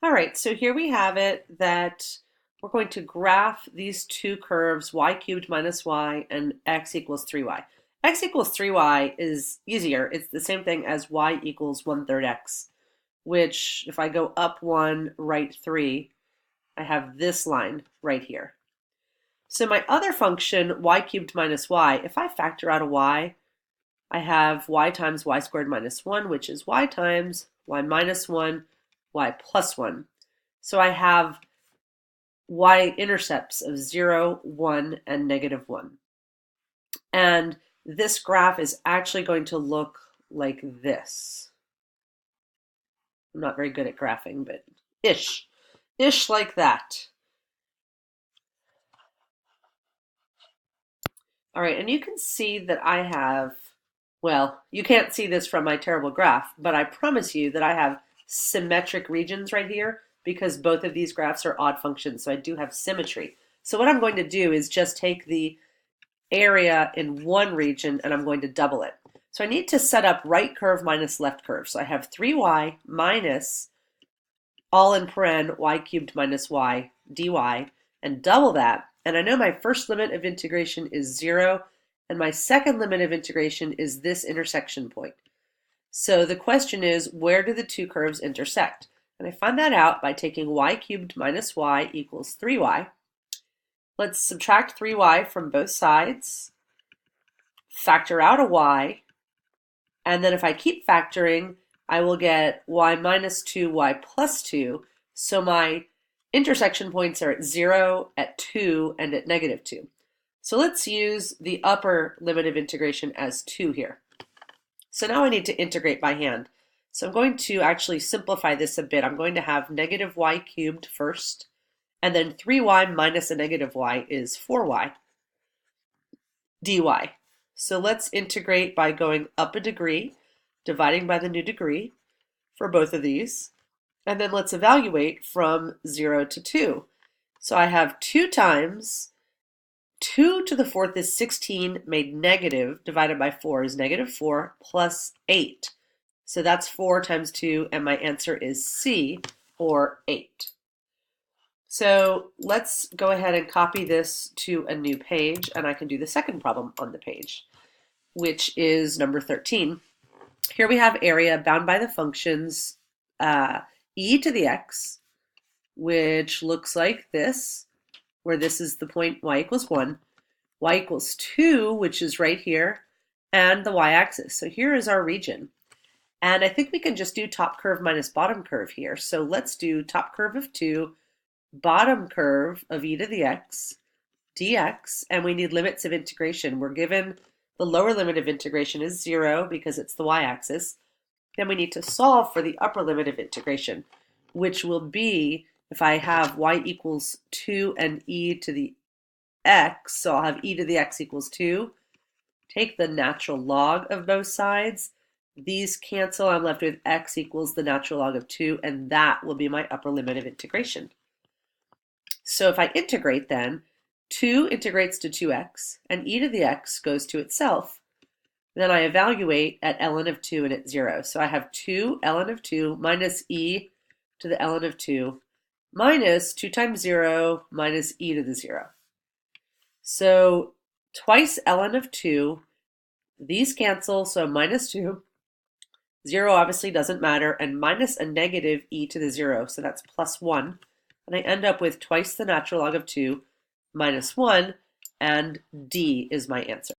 All right, so here we have it that we're going to graph these two curves, y cubed minus y and x equals 3y. X equals 3y is easier. It's the same thing as y equals 1/3 x, which if I go up 1, right 3, I have this line right here. So my other function, y cubed minus y, if I factor out a y, I have y times y squared minus 1, which is y times y minus 1, y plus 1. So I have y-intercepts of 0, 1, and -1. And this graph is actually going to look like this. I'm not very good at graphing, but ish like that. All right, and you can see that I have, well, you can't see this from my terrible graph, but I promise you that I have symmetric regions right here because both of these graphs are odd functions, so I do have symmetry. So what I'm going to do is just take the area in one region and I'm going to double it. So I need to set up right curve minus left curve. So I have 3y minus all in paren y cubed minus y dy and double that. And I know my first limit of integration is 0 and my second limit of integration is this intersection point. So the question is, where do the two curves intersect? And I find that out by taking y cubed minus y equals 3y. Let's subtract 3y from both sides, factor out a y, and then if I keep factoring, I will get y minus 2, y plus 2. So my intersection points are at 0, at 2, and at -2. So let's use the upper limit of integration as 2 here. So now I need to integrate by hand. So I'm going to actually simplify this a bit. I'm going to have -y cubed first, and then 3y minus a -y is 4y dy. So let's integrate by going up a degree, dividing by the new degree for both of these. And then let's evaluate from 0 to 2. So I have 2 times 2 to the 4th is 16 made negative, divided by 4 is -4 plus 8. So that's 4 times 2, and my answer is C, or 8. So let's go ahead and copy this to a new page, and I can do the second problem on the page, which is number 13. Here we have area bound by the functions e to the x, which looks like this, where this is the point y equals 1, y equals 2, which is right here, and the y-axis. So here is our region. And I think we can just do top curve minus bottom curve here. So let's do top curve of 2, bottom curve of e to the x, dx, and we need limits of integration. We're given the lower limit of integration is 0 because it's the y-axis. Then we need to solve for the upper limit of integration, which will be if I have y equals 2 and e to the x, so I'll have e to the x equals 2. Take the natural log of both sides. These cancel. I'm left with x equals the natural log of 2, and that will be my upper limit of integration. So if I integrate then, 2 integrates to 2x, and e to the x goes to itself. Then I evaluate at ln of 2 and at 0. So I have 2 ln of 2 minus e to the ln of 2 minus 2 times 0 minus e to the 0. So twice ln of 2, these cancel, so minus 2. 0 obviously doesn't matter, and minus a negative e to the 0, so that's plus 1. And I end up with twice the natural log of 2 minus 1, and D is my answer.